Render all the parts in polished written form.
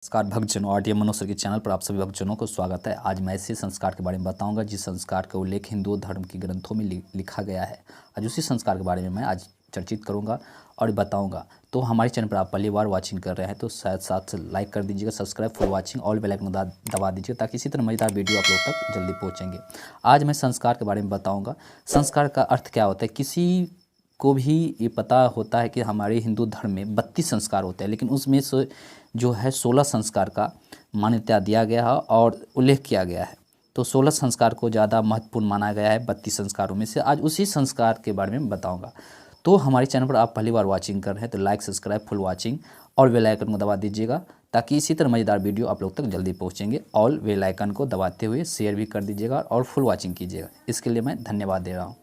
नमस्कार भक्तजनों, आरटीएम मनोज के चैनल पर आप सभी भक्तजनों को स्वागत है। आज मैं ऐसे संस्कार के बारे में बताऊंगा जिस संस्कार का उल्लेख हिंदू धर्म के ग्रंथों में लिखा गया है। आज उसी संस्कार के बारे में मैं आज चर्चित करूंगा और बताऊंगा। तो हमारे चैनल पर आप पहली बार वॉचिंग कर रहे हैं तो साथ लाइक कर दीजिएगा, subscribe for watching, all bell icon दबा दीजिएगा ताकि इसी तरह मजेदार वीडियो आप लोग तक जल्दी पहुँचेंगे। आज मैं संस्कार के बारे में बताऊँगा। संस्कार का अर्थ क्या होता है। किसी को भी ये पता होता है कि हमारे हिंदू धर्म में 32 संस्कार होते हैं, लेकिन उसमें से जो है 16 संस्कार का मान्यता दिया गया है और उल्लेख किया गया है। तो 16 संस्कार को ज़्यादा महत्वपूर्ण माना गया है 32 संस्कारों में से। आज उसी संस्कार के बारे में बताऊंगा। तो हमारे चैनल पर आप पहली बार वॉचिंग कर रहे हैं तो लाइक, सब्सक्राइब, फुल वॉचिंग और बेल आइकन को दबा दीजिएगा ताकि इसी तरह मज़ेदार वीडियो आप लोग तक जल्दी पहुँचेंगे। ऑल बेल आइकन को दबाते हुए शेयर भी कर दीजिएगा और फुल वॉचिंग कीजिएगा। इसके लिए मैं धन्यवाद दे रहा हूँ।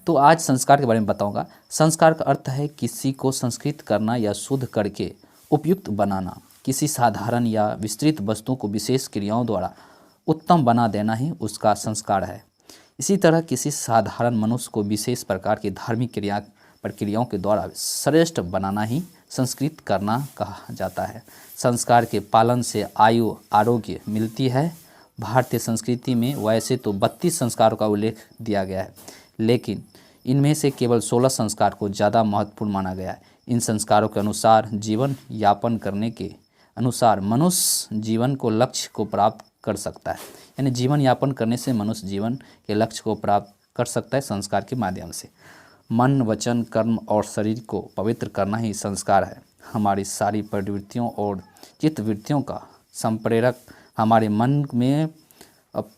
तो आज संस्कार के बारे में बताऊंगा। संस्कार का अर्थ है किसी को संस्कृत करना या शुद्ध करके उपयुक्त बनाना। किसी साधारण या विस्तृत वस्तु को विशेष क्रियाओं द्वारा उत्तम बना देना ही उसका संस्कार है। इसी तरह किसी साधारण मनुष्य को विशेष प्रकार की धार्मिक प्रक्रियाओं के द्वारा श्रेष्ठ बनाना ही संस्कृत करना कहा जाता है। संस्कार के पालन से आयु आरोग्य मिलती है। भारतीय संस्कृति में वैसे तो 32 संस्कारों का उल्लेख दिया गया है, लेकिन इनमें से केवल 16 संस्कार को ज़्यादा महत्वपूर्ण माना गया है। इन संस्कारों के अनुसार जीवन यापन करने के अनुसार मनुष्य जीवन को लक्ष्य को प्राप्त कर सकता है। यानी जीवन यापन करने से मनुष्य जीवन के लक्ष्य को प्राप्त कर सकता है संस्कार के माध्यम से। मन, वचन, कर्म और शरीर को पवित्र करना ही संस्कार है। हमारी सारी प्रवृत्तियों और चित्तवृत्तियों का संप्रेरक हमारे मन में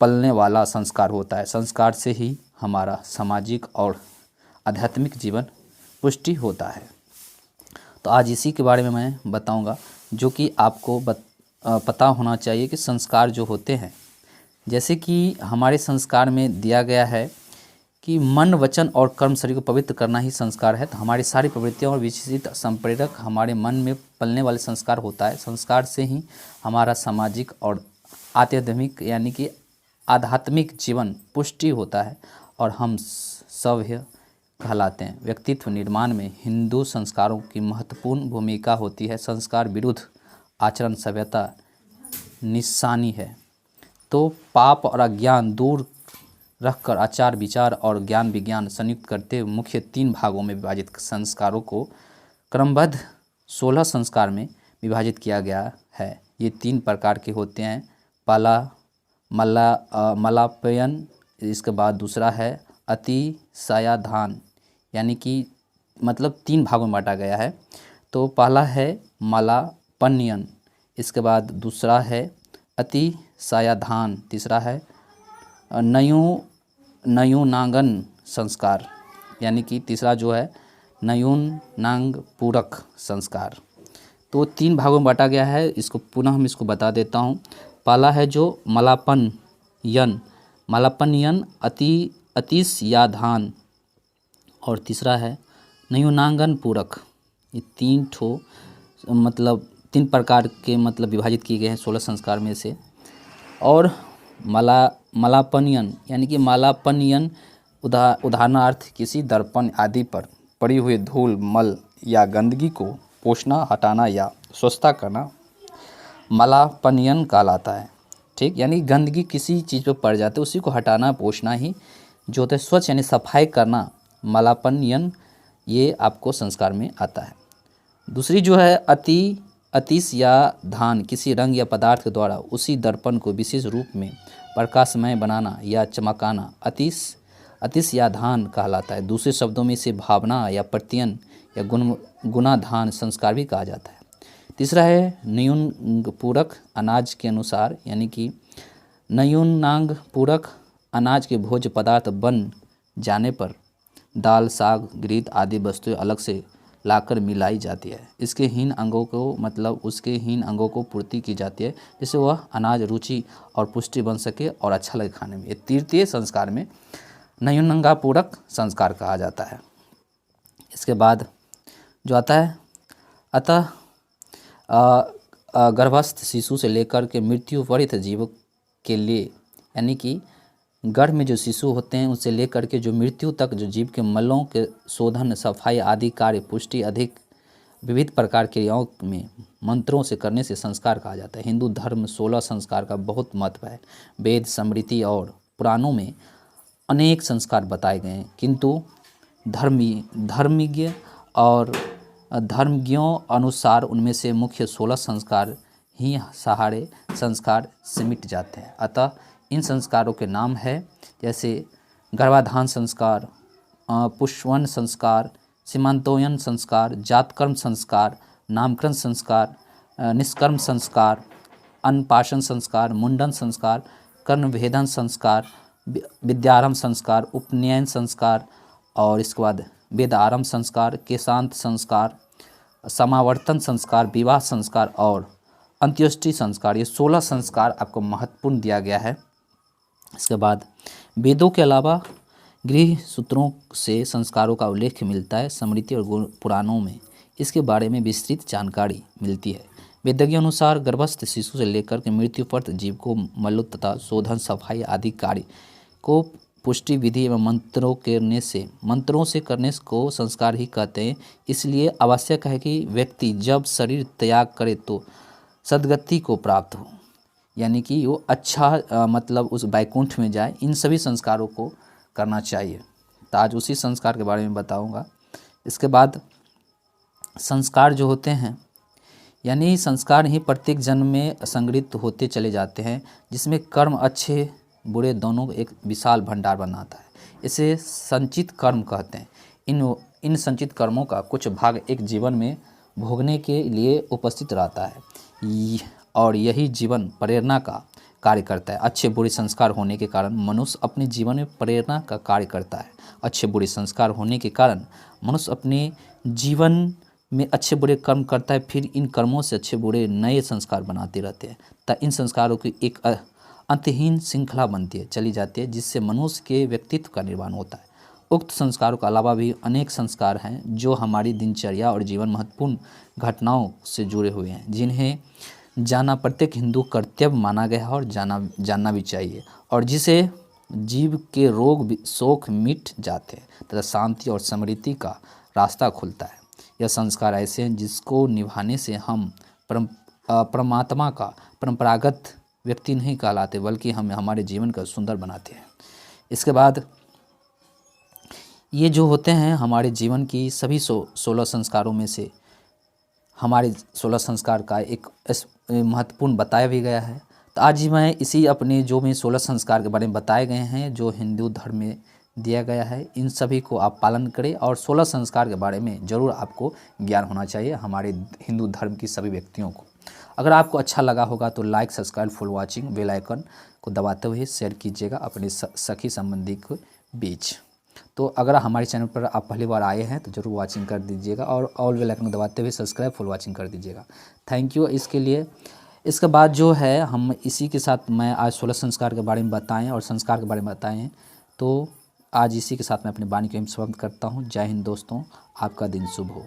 पलने वाला संस्कार होता है। संस्कार से ही हमारा सामाजिक और आध्यात्मिक जीवन पुष्टि होता है। तो आज इसी के बारे में मैं बताऊंगा, जो कि आपको पता होना चाहिए कि संस्कार जो होते हैं, जैसे कि हमारे संस्कार में दिया गया है कि मन, वचन और कर्म शरीर को पवित्र करना ही संस्कार है। तो हमारी सारी प्रवृत्तियां और विशिष्ट संप्रेरक हमारे मन में पलने वाले संस्कार होता है। संस्कार से ही हमारा सामाजिक और आध्यात्मिक यानी कि आध्यात्मिक जीवन पुष्टि होता है और हम सभ्य कहलाते हैं। व्यक्तित्व निर्माण में हिंदू संस्कारों की महत्वपूर्ण भूमिका होती है। संस्कार विरुद्ध आचरण सभ्यता निशानी है। तो पाप और अज्ञान दूर रखकर आचार विचार और ज्ञान विज्ञान संयुक्त करते हुए मुख्य 3 भागों में विभाजित संस्कारों को क्रमबद्ध 16 संस्कार में विभाजित किया गया है। ये 3 प्रकार के होते हैं। पहला मलापयन, इसके बाद दूसरा है अतिशयाधान, यानी कि मतलब 3 भागों में बांटा गया है। तो पहला है मलापनयन, इसके बाद दूसरा है अतिशयाधान, तीसरा है नयूनांगन संस्कार, यानी कि तीसरा जो है नयूनांग पूरक संस्कार। तो 3 भागों में बांटा गया है। इसको पुनः हम इसको बता देता हूँ। पहला है जो मलापनयन अतिशयाधान, और तीसरा है नयूनांगन पूरक। ये 3 प्रकार के विभाजित किए गए हैं 16 संस्कार में से। और मलापनयन यानी कि मलापनयन उदाहरणार्थ किसी दर्पण आदि पर पड़ी हुई धूल, मल या गंदगी को पोंछना, हटाना या स्वच्छता करना मलापनयन कहलाता है। ठीक, यानी गंदगी किसी चीज़ पर पड़ जाती है उसी को हटाना, पोंछना ही जो होता है स्वच्छ यानी सफाई करना, मलापनयन, ये आपको संस्कार में आता है। दूसरी जो है अतिशयाधान, किसी रंग या पदार्थ के द्वारा उसी दर्पण को विशेष रूप में प्रकाशमय बनाना या चमकाना अतिशयाधान कहलाता है। दूसरे शब्दों में इसे भावना या प्रत्ययन या गुणाधान संस्कार भी कहा जाता है। तीसरा है नयूनांग पूरक, अनाज के अनुसार, यानी कि नयूनांग पूरक अनाज के भोज्य पदार्थ बन जाने पर दाल, साग, घृत आदि वस्तुएं अलग से लाकर मिलाई जाती है। इसके हीन अंगों को उसके हीन अंगों को पूर्ति की जाती है, जिससे वह अनाज रुचि और पुष्टि बन सके और अच्छा लगे खाने में। ये तृतीय संस्कार में नयूनांगा पूरक संस्कार कहा जाता है। इसके बाद जो आता है अतः गर्भस्थ शिशु से लेकर के मृत्यु वरिष्ठ जीव के लिए, यानी कि गर्भ में जो शिशु होते हैं उनसे लेकर के जो मृत्यु तक जो जीव के मलों के शोधन, सफाई आदि कार्य पुष्टि अधिक विविध प्रकार के क्रियाओं में मंत्रों से करने से संस्कार कहा जाता है। हिंदू धर्म में 16 संस्कार का बहुत महत्व है। वेद, स्मृति और पुराणों में अनेक संस्कार बताए गए हैं, किंतु धर्मज्ञ और धर्मज्ञों अनुसार उनमें से मुख्य 16 संस्कार ही सारे संस्कार से मिट जाते हैं। अतः इन संस्कारों के नाम है जैसे गर्भाधान संस्कार, पुष्पवन संस्कार, सीमांतोयन संस्कार, जातकर्म संस्कार, नामकरण संस्कार, निष्कर्म संस्कार, अन्नपाशन संस्कार, मुंडन संस्कार, कर्णभेदन संस्कार, विद्यारंभ संस्कार, उपनयन संस्कार और इसके बाद वेदारंभ संस्कार, केशांत संस्कार, समावर्तन संस्कार, विवाह संस्कार और अंत्येष्टि संस्कार। ये 16 संस्कार आपको महत्वपूर्ण दिया गया है। इसके बाद वेदों के अलावा गृह सूत्रों से संस्कारों का उल्लेख मिलता है। स्मृति और पुराणों में इसके बारे में विस्तृत जानकारी मिलती है। वेदज्ञों अनुसार गर्भस्थ शिशु से लेकर के मृत्यु पर्यंत जीव को मल तथा शोधन, सफाई आदि कार्य को पुष्टि विधि एवं मंत्रों से करने को संस्कार ही कहते हैं। इसलिए आवश्यक है कि व्यक्ति जब शरीर त्याग करे तो सद्गति को प्राप्त हो, यानी कि वो अच्छा मतलब उस वैकुंठ में जाए। इन सभी संस्कारों को करना चाहिए। तो आज उसी संस्कार के बारे में बताऊंगा। इसके बाद संस्कार जो होते हैं, यानी संस्कार ही प्रत्येक जन्म में संग्रहित होते चले जाते हैं, जिसमें कर्म अच्छे बुरे दोनों एक विशाल भंडार बनाता है। इसे संचित कर्म कहते हैं। इन संचित कर्मों का कुछ भाग एक जीवन में भोगने के लिए उपस्थित रहता है और यही जीवन प्रेरणा का कार्य करता है। अच्छे बुरे संस्कार होने के कारण मनुष्य अपने जीवन में प्रेरणा का कार्य करता है। अच्छे बुरे संस्कार होने के कारण मनुष्य अपने जीवन में अच्छे बुरे कर्म करता है, फिर इन कर्मों से अच्छे बुरे नए संस्कार बनाते रहते हैं। तो इन संस्कारों की एक अंतहीन श्रृंखला बनती है चली जाती है, जिससे मनुष्य के व्यक्तित्व का निर्माण होता है। उक्त संस्कारों के अलावा भी अनेक संस्कार हैं जो हमारी दिनचर्या और जीवन महत्वपूर्ण घटनाओं से जुड़े हुए हैं, जिन्हें जाना प्रत्येक हिंदू कर्तव्य माना गया है और जानना भी चाहिए, और जिसे जीव के रोग शोक मिट जाते हैं तथा शांति और समृद्धि का रास्ता खुलता है। यह संस्कार ऐसे हैं जिसको निभाने से हम परमात्मा का परंपरागत व्यक्ति नहीं कहलाते, बल्कि हम हमारे जीवन का सुंदर बनाते हैं। इसके बाद ये जो होते हैं हमारे जीवन की सभी 16 संस्कारों में से हमारे 16 संस्कार का एक महत्वपूर्ण बताया भी गया है। तो आज ही मैं इसी अपने जो में 16 संस्कार के बारे में बताए गए हैं जो हिंदू धर्म में दिया गया है, इन सभी को आप पालन करें और 16 संस्कार के बारे में ज़रूर आपको ज्ञान होना चाहिए हमारे हिंदू धर्म की सभी व्यक्तियों को। अगर आपको अच्छा लगा होगा तो like, subscribe, full watching, bell icon को दबाते हुए शेयर कीजिएगा अपने सखी संबंधी के बीच। तो अगर हमारे चैनल पर आप पहली बार आए हैं तो ज़रूर वॉचिंग कर दीजिएगा और ऑल बेल आइकन को दबाते हुए सब्सक्राइब, फुल वॉचिंग कर दीजिएगा। थैंक यू इसके लिए। इसके बाद जो है हम इसी के साथ मैं आज 16 संस्कार के बारे में बताएं और संस्कार के बारे में बताएं, तो आज इसी के साथ मैं अपनी वाणी को समाप्त करता हूँ। जय हिंद दोस्तों, आपका दिन शुभ हो।